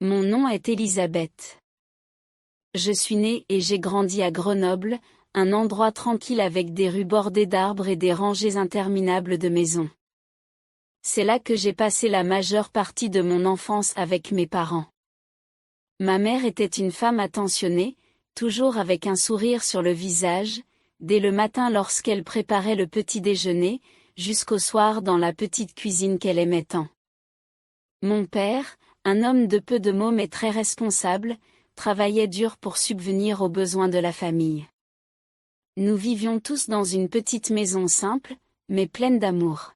Mon nom est Elisabeth. Je suis née et j'ai grandi à Grenoble, un endroit tranquille avec des rues bordées d'arbres et des rangées interminables de maisons. C'est là que j'ai passé la majeure partie de mon enfance avec mes parents. Ma mère était une femme attentionnée, toujours avec un sourire sur le visage, dès le matin lorsqu'elle préparait le petit déjeuner, jusqu'au soir dans la petite cuisine qu'elle aimait tant. Mon père, un homme de peu de mots mais très responsable, travaillait dur pour subvenir aux besoins de la famille. Nous vivions tous dans une petite maison simple, mais pleine d'amour.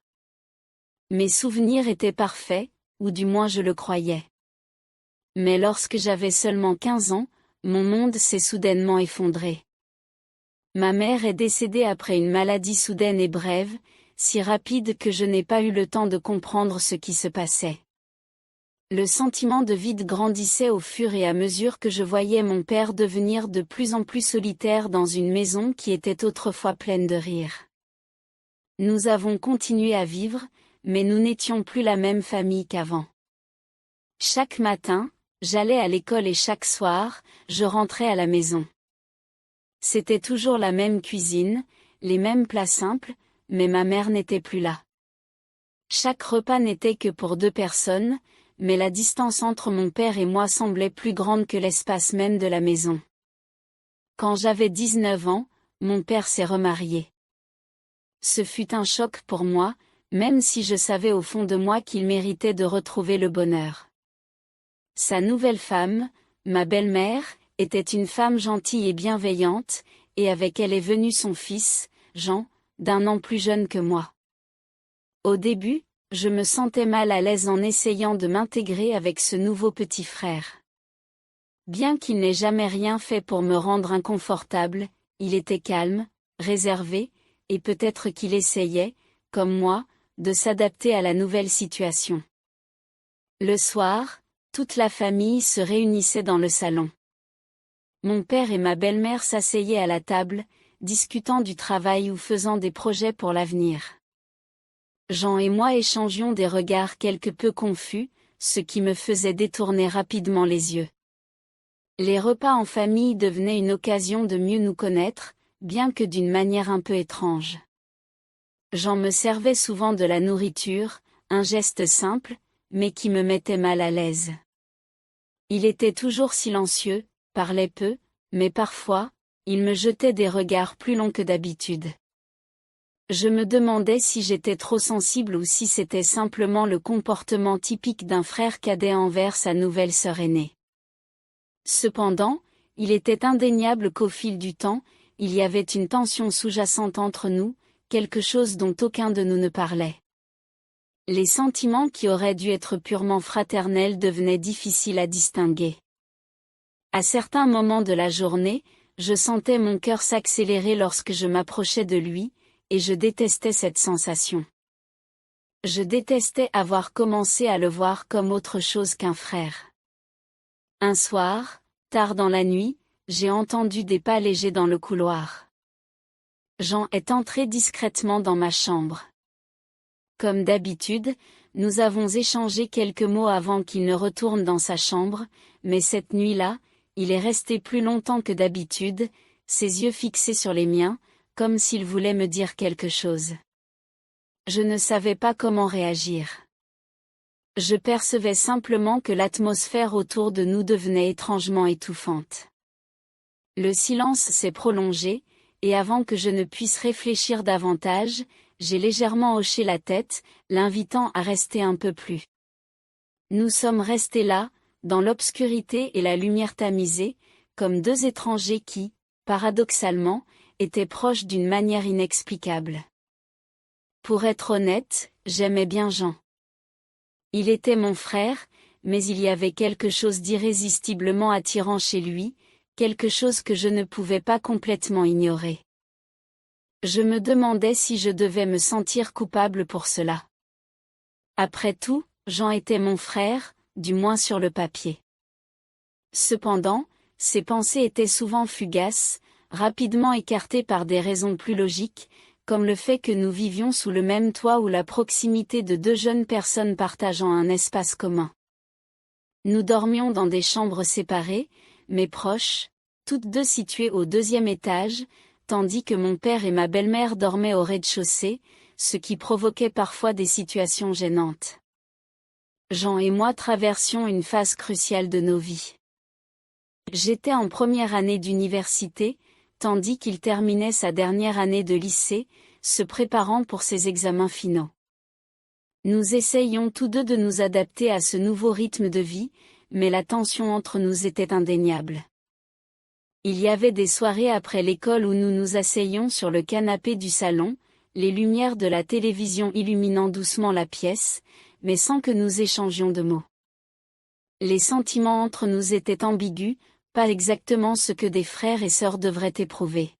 Mes souvenirs étaient parfaits, ou du moins je le croyais. Mais lorsque j'avais seulement 15 ans, mon monde s'est soudainement effondré. Ma mère est décédée après une maladie soudaine et brève, si rapide que je n'ai pas eu le temps de comprendre ce qui se passait. Le sentiment de vide grandissait au fur et à mesure que je voyais mon père devenir de plus en plus solitaire dans une maison qui était autrefois pleine de rire. Nous avons continué à vivre, mais nous n'étions plus la même famille qu'avant. Chaque matin, j'allais à l'école et chaque soir, je rentrais à la maison. C'était toujours la même cuisine, les mêmes plats simples, mais ma mère n'était plus là. Chaque repas n'était que pour 2 personnes, mais la distance entre mon père et moi semblait plus grande que l'espace même de la maison. Quand j'avais 19 ans, mon père s'est remarié. Ce fut un choc pour moi, même si je savais au fond de moi qu'il méritait de retrouver le bonheur. Sa nouvelle femme, ma belle-mère, était une femme gentille et bienveillante, et avec elle est venu son fils, Jean, d'1 an plus jeune que moi. Au début, je me sentais mal à l'aise en essayant de m'intégrer avec ce nouveau petit frère. Bien qu'il n'ait jamais rien fait pour me rendre inconfortable, il était calme, réservé, et peut-être qu'il essayait, comme moi, de s'adapter à la nouvelle situation. Le soir, toute la famille se réunissait dans le salon. Mon père et ma belle-mère s'asseyaient à la table, discutant du travail ou faisant des projets pour l'avenir. Jean et moi échangions des regards quelque peu confus, ce qui me faisait détourner rapidement les yeux. Les repas en famille devenaient une occasion de mieux nous connaître, bien que d'une manière un peu étrange. Jean me servait souvent de la nourriture, un geste simple, mais qui me mettait mal à l'aise. Il était toujours silencieux, parlait peu, mais parfois, il me jetait des regards plus longs que d'habitude. Je me demandais si j'étais trop sensible ou si c'était simplement le comportement typique d'un frère cadet envers sa nouvelle sœur aînée. Cependant, il était indéniable qu'au fil du temps, il y avait une tension sous-jacente entre nous, quelque chose dont aucun de nous ne parlait. Les sentiments qui auraient dû être purement fraternels devenaient difficiles à distinguer. À certains moments de la journée, je sentais mon cœur s'accélérer lorsque je m'approchais de lui, et je détestais cette sensation. Je détestais avoir commencé à le voir comme autre chose qu'un frère. Un soir, tard dans la nuit, j'ai entendu des pas légers dans le couloir. Jean est entré discrètement dans ma chambre. Comme d'habitude, nous avons échangé quelques mots avant qu'il ne retourne dans sa chambre, mais cette nuit-là, il est resté plus longtemps que d'habitude, ses yeux fixés sur les miens, comme s'il voulait me dire quelque chose. Je ne savais pas comment réagir. Je percevais simplement que l'atmosphère autour de nous devenait étrangement étouffante. Le silence s'est prolongé, et avant que je ne puisse réfléchir davantage, j'ai légèrement hoché la tête, l'invitant à rester un peu plus. Nous sommes restés là, dans l'obscurité et la lumière tamisée, comme 2 étrangers qui, paradoxalement, étaient proches d'une manière inexplicable. Pour être honnête, j'aimais bien Jean. Il était mon frère, mais il y avait quelque chose d'irrésistiblement attirant chez lui, quelque chose que je ne pouvais pas complètement ignorer. Je me demandais si je devais me sentir coupable pour cela. Après tout, Jean était mon frère, du moins sur le papier. Cependant, ses pensées étaient souvent fugaces, rapidement écartées par des raisons plus logiques, comme le fait que nous vivions sous le même toit ou la proximité de 2 jeunes personnes partageant un espace commun. Nous dormions dans des chambres séparées, mais proches, toutes deux situées au deuxième étage, tandis que mon père et ma belle-mère dormaient au rez-de-chaussée, ce qui provoquait parfois des situations gênantes. Jean et moi traversions une phase cruciale de nos vies. J'étais en première année d'université, tandis qu'il terminait sa dernière année de lycée, se préparant pour ses examens finaux. Nous essayions tous deux de nous adapter à ce nouveau rythme de vie, mais la tension entre nous était indéniable. Il y avait des soirées après l'école où nous nous asseyions sur le canapé du salon, les lumières de la télévision illuminant doucement la pièce, mais sans que nous échangions de mots. Les sentiments entre nous étaient ambigus, pas exactement ce que des frères et sœurs devraient éprouver.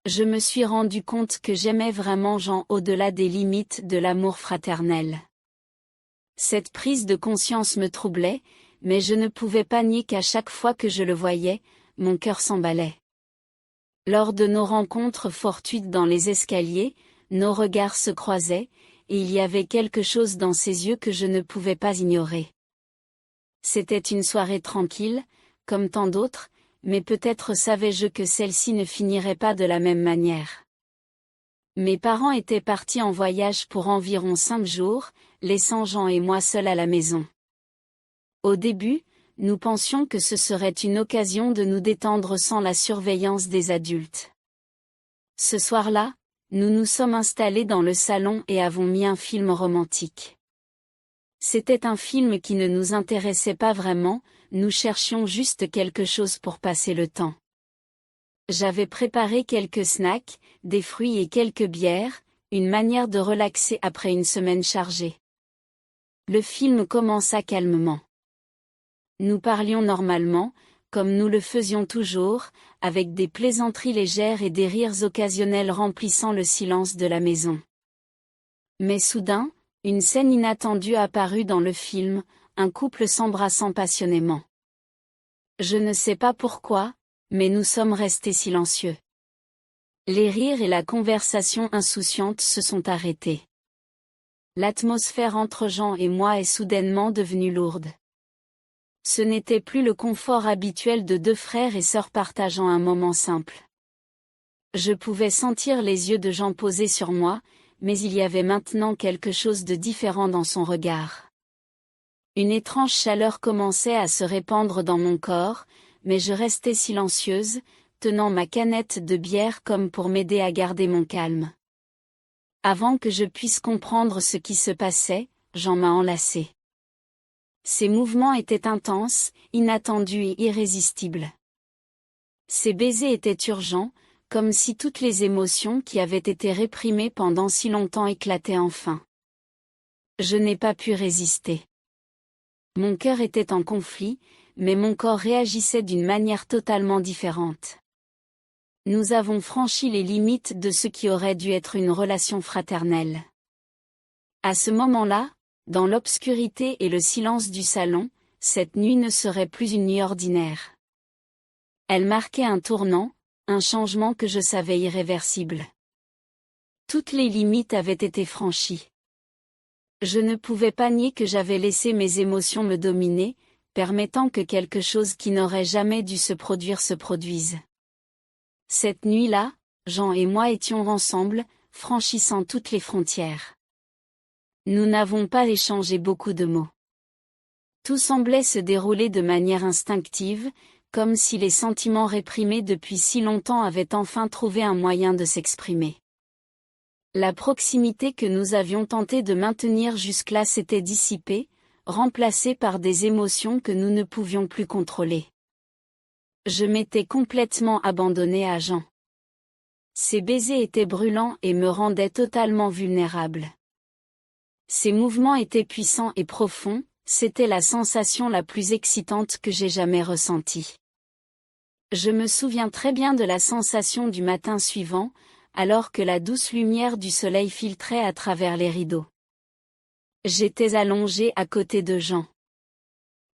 Je me suis rendu compte que j'aimais vraiment Jean au-delà des limites de l'amour fraternel. Cette prise de conscience me troublait, mais je ne pouvais pas nier qu'à chaque fois que je le voyais, mon cœur s'emballait. Lors de nos rencontres fortuites dans les escaliers, nos regards se croisaient, et il y avait quelque chose dans ses yeux que je ne pouvais pas ignorer. C'était une soirée tranquille, comme tant d'autres, mais peut-être savais-je que celle-ci ne finirait pas de la même manière. Mes parents étaient partis en voyage pour environ 5 jours, laissant Jean et moi seuls à la maison. Au début, nous pensions que ce serait une occasion de nous détendre sans la surveillance des adultes. Ce soir-là, nous nous sommes installés dans le salon et avons mis un film romantique. C'était un film qui ne nous intéressait pas vraiment, nous cherchions juste quelque chose pour passer le temps. J'avais préparé quelques snacks, des fruits et quelques bières, une manière de relaxer après une semaine chargée. Le film commença calmement. Nous parlions normalement, comme nous le faisions toujours, avec des plaisanteries légères et des rires occasionnels remplissant le silence de la maison. Mais soudain, une scène inattendue apparut dans le film, un couple s'embrassant passionnément. Je ne sais pas pourquoi, mais nous sommes restés silencieux. Les rires et la conversation insouciante se sont arrêtés. L'atmosphère entre Jean et moi est soudainement devenue lourde. Ce n'était plus le confort habituel de deux frères et sœurs partageant un moment simple. Je pouvais sentir les yeux de Jean posés sur moi, mais il y avait maintenant quelque chose de différent dans son regard. Une étrange chaleur commençait à se répandre dans mon corps, mais je restais silencieuse, tenant ma canette de bière comme pour m'aider à garder mon calme. Avant que je puisse comprendre ce qui se passait, Jean m'a enlacée. Ses mouvements étaient intenses, inattendus et irrésistibles. Ses baisers étaient urgents, comme si toutes les émotions qui avaient été réprimées pendant si longtemps éclataient enfin. Je n'ai pas pu résister. Mon cœur était en conflit, mais mon corps réagissait d'une manière totalement différente. Nous avons franchi les limites de ce qui aurait dû être une relation fraternelle. À ce moment-là, dans l'obscurité et le silence du salon, cette nuit ne serait plus une nuit ordinaire. Elle marquait un tournant, un changement que je savais irréversible. Toutes les limites avaient été franchies. Je ne pouvais pas nier que j'avais laissé mes émotions me dominer, permettant que quelque chose qui n'aurait jamais dû se produire se produise. Cette nuit-là, Jean et moi étions ensemble, franchissant toutes les frontières. Nous n'avons pas échangé beaucoup de mots. Tout semblait se dérouler de manière instinctive, comme si les sentiments réprimés depuis si longtemps avaient enfin trouvé un moyen de s'exprimer. La proximité que nous avions tenté de maintenir jusque-là s'était dissipée, remplacée par des émotions que nous ne pouvions plus contrôler. Je m'étais complètement abandonnée à Jean. Ses baisers étaient brûlants et me rendaient totalement vulnérable. Ses mouvements étaient puissants et profonds, c'était la sensation la plus excitante que j'ai jamais ressentie. Je me souviens très bien de la sensation du matin suivant, alors que la douce lumière du soleil filtrait à travers les rideaux. J'étais allongée à côté de Jean.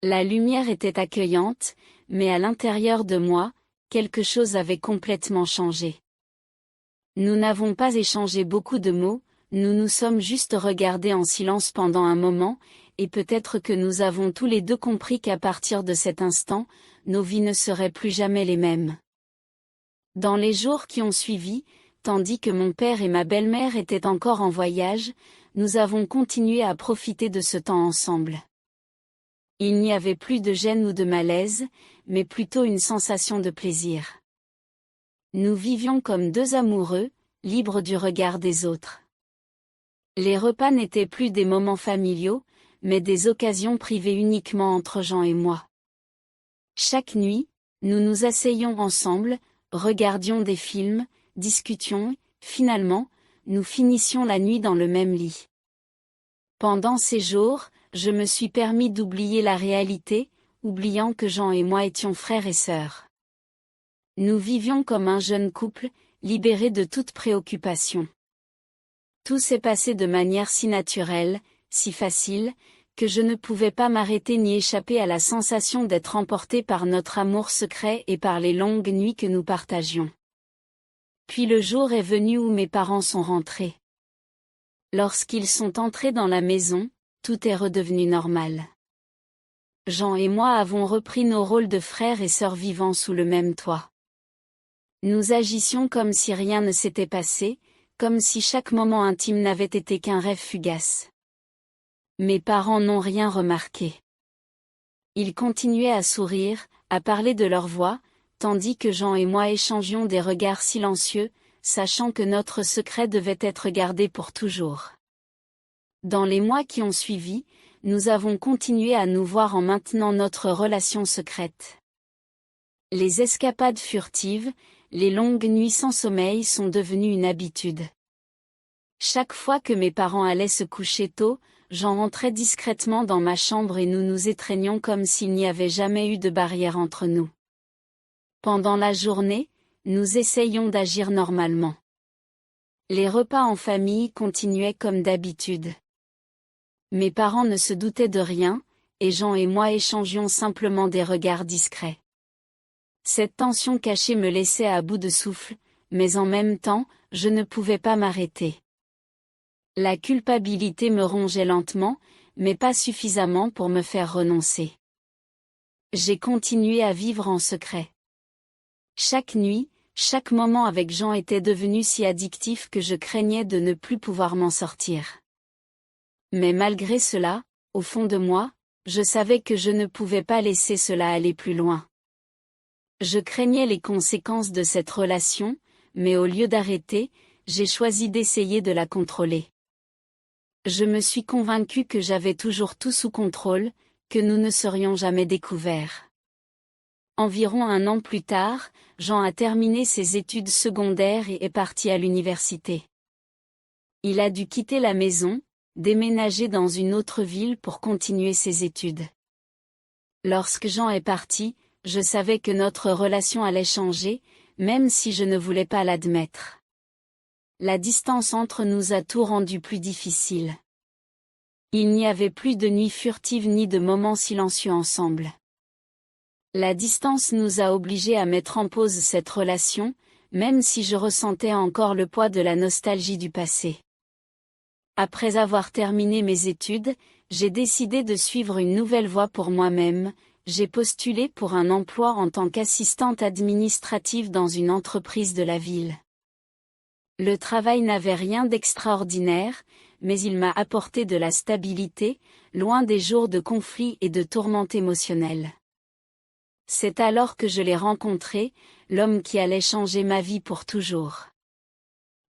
La lumière était accueillante, mais à l'intérieur de moi, quelque chose avait complètement changé. Nous n'avons pas échangé beaucoup de mots, nous nous sommes juste regardés en silence pendant un moment, et peut-être que nous avons tous les deux compris qu'à partir de cet instant, nos vies ne seraient plus jamais les mêmes. Dans les jours qui ont suivi, tandis que mon père et ma belle-mère étaient encore en voyage, nous avons continué à profiter de ce temps ensemble. Il n'y avait plus de gêne ou de malaise, mais plutôt une sensation de plaisir. Nous vivions comme deux amoureux, libres du regard des autres. Les repas n'étaient plus des moments familiaux, mais des occasions privées uniquement entre Jean et moi. Chaque nuit, nous nous asseyions ensemble, regardions des films, discutions, finalement, nous finissions la nuit dans le même lit. Pendant ces jours, je me suis permis d'oublier la réalité, oubliant que Jean et moi étions frères et sœurs. Nous vivions comme un jeune couple, libérés de toute préoccupation. Tout s'est passé de manière si naturelle, si facile, que je ne pouvais pas m'arrêter ni échapper à la sensation d'être emporté par notre amour secret et par les longues nuits que nous partagions. Puis le jour est venu où mes parents sont rentrés. Lorsqu'ils sont entrés dans la maison, tout est redevenu normal. Jean et moi avons repris nos rôles de frères et sœurs vivant sous le même toit. Nous agissions comme si rien ne s'était passé, comme si chaque moment intime n'avait été qu'un rêve fugace. Mes parents n'ont rien remarqué. Ils continuaient à sourire, à parler de leur voix, tandis que Jean et moi échangions des regards silencieux, sachant que notre secret devait être gardé pour toujours. Dans les mois qui ont suivi, nous avons continué à nous voir en maintenant notre relation secrète. Les escapades furtives, les longues nuits sans sommeil sont devenues une habitude. Chaque fois que mes parents allaient se coucher tôt, Jean rentrait discrètement dans ma chambre et nous nous étreignions comme s'il n'y avait jamais eu de barrière entre nous. Pendant la journée, nous essayions d'agir normalement. Les repas en famille continuaient comme d'habitude. Mes parents ne se doutaient de rien, et Jean et moi échangions simplement des regards discrets. Cette tension cachée me laissait à bout de souffle, mais en même temps, je ne pouvais pas m'arrêter. La culpabilité me rongeait lentement, mais pas suffisamment pour me faire renoncer. J'ai continué à vivre en secret. Chaque nuit, chaque moment avec Jean était devenu si addictif que je craignais de ne plus pouvoir m'en sortir. Mais malgré cela, au fond de moi, je savais que je ne pouvais pas laisser cela aller plus loin. Je craignais les conséquences de cette relation, mais au lieu d'arrêter, j'ai choisi d'essayer de la contrôler. Je me suis convaincue que j'avais toujours tout sous contrôle, que nous ne serions jamais découverts. Environ 1 an plus tard, Jean a terminé ses études secondaires et est parti à l'université. Il a dû quitter la maison, déménager dans une autre ville pour continuer ses études. Lorsque Jean est parti, je savais que notre relation allait changer, même si je ne voulais pas l'admettre. La distance entre nous a tout rendu plus difficile. Il n'y avait plus de nuits furtives ni de moments silencieux ensemble. La distance nous a obligés à mettre en pause cette relation, même si je ressentais encore le poids de la nostalgie du passé. Après avoir terminé mes études, j'ai décidé de suivre une nouvelle voie pour moi-même. J'ai postulé pour un emploi en tant qu'assistante administrative dans une entreprise de la ville. Le travail n'avait rien d'extraordinaire, mais il m'a apporté de la stabilité, loin des jours de conflits et de tourmentes émotionnelles. C'est alors que je l'ai rencontré, l'homme qui allait changer ma vie pour toujours.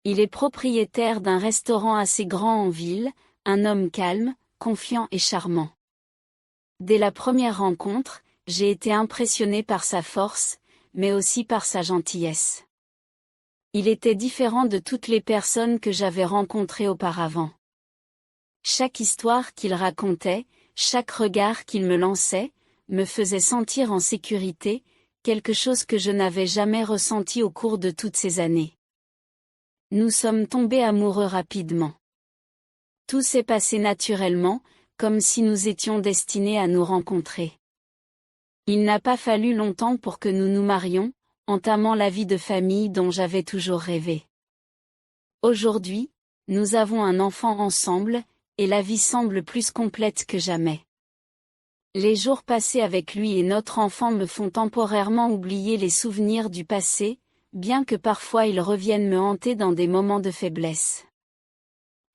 Il est propriétaire d'un restaurant assez grand en ville, un homme calme, confiant et charmant. Dès la première rencontre, j'ai été impressionnée par sa force, mais aussi par sa gentillesse. Il était différent de toutes les personnes que j'avais rencontrées auparavant. Chaque histoire qu'il racontait, chaque regard qu'il me lançait, me faisait sentir en sécurité, quelque chose que je n'avais jamais ressenti au cours de toutes ces années. Nous sommes tombés amoureux rapidement. Tout s'est passé naturellement, comme si nous étions destinés à nous rencontrer. Il n'a pas fallu longtemps pour que nous nous marions, entamant la vie de famille dont j'avais toujours rêvé. Aujourd'hui, nous avons un enfant ensemble, et la vie semble plus complète que jamais. Les jours passés avec lui et notre enfant me font temporairement oublier les souvenirs du passé, bien que parfois ils reviennent me hanter dans des moments de faiblesse.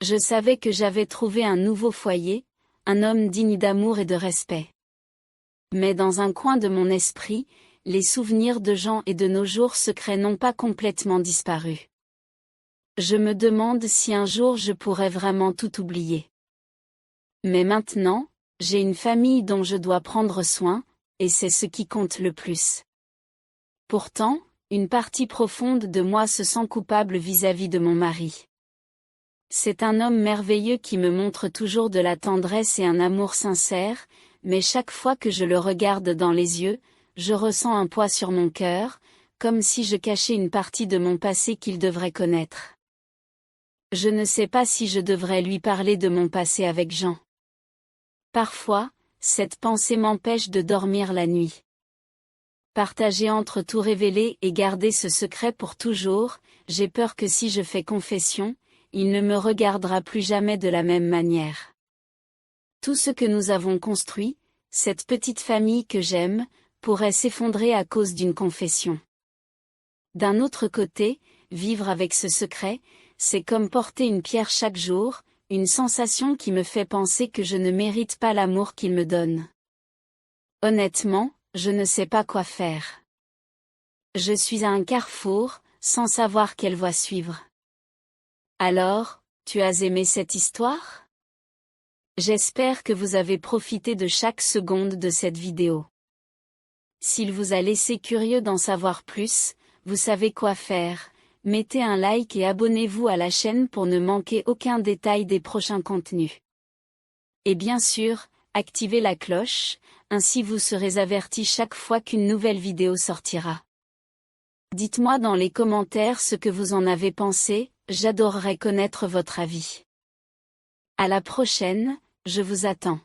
Je savais que j'avais trouvé un nouveau foyer, un homme digne d'amour et de respect. Mais dans un coin de mon esprit, les souvenirs de Jean et de nos jours secrets n'ont pas complètement disparu. Je me demande si un jour je pourrais vraiment tout oublier. Mais maintenant, j'ai une famille dont je dois prendre soin, et c'est ce qui compte le plus. Pourtant, une partie profonde de moi se sent coupable vis-à-vis de mon mari. C'est un homme merveilleux qui me montre toujours de la tendresse et un amour sincère, mais chaque fois que je le regarde dans les yeux, je ressens un poids sur mon cœur, comme si je cachais une partie de mon passé qu'il devrait connaître. Je ne sais pas si je devrais lui parler de mon passé avec Jean. Parfois, cette pensée m'empêche de dormir la nuit. Partager entre tout révéler et garder ce secret pour toujours, j'ai peur que si je fais confession, il ne me regardera plus jamais de la même manière. Tout ce que nous avons construit, cette petite famille que j'aime, pourrait s'effondrer à cause d'une confession. D'un autre côté, vivre avec ce secret, c'est comme porter une pierre chaque jour, une sensation qui me fait penser que je ne mérite pas l'amour qu'il me donne. Honnêtement, je ne sais pas quoi faire. Je suis à un carrefour, sans savoir quelle voie suivre. Alors, tu as aimé cette histoire? J'espère que vous avez profité de chaque seconde de cette vidéo. S'il vous a laissé curieux d'en savoir plus, vous savez quoi faire. Mettez un like et abonnez-vous à la chaîne pour ne manquer aucun détail des prochains contenus. Et bien sûr, activez la cloche, ainsi vous serez averti chaque fois qu'une nouvelle vidéo sortira. Dites-moi dans les commentaires ce que vous en avez pensé, j'adorerais connaître votre avis. À la prochaine, je vous attends.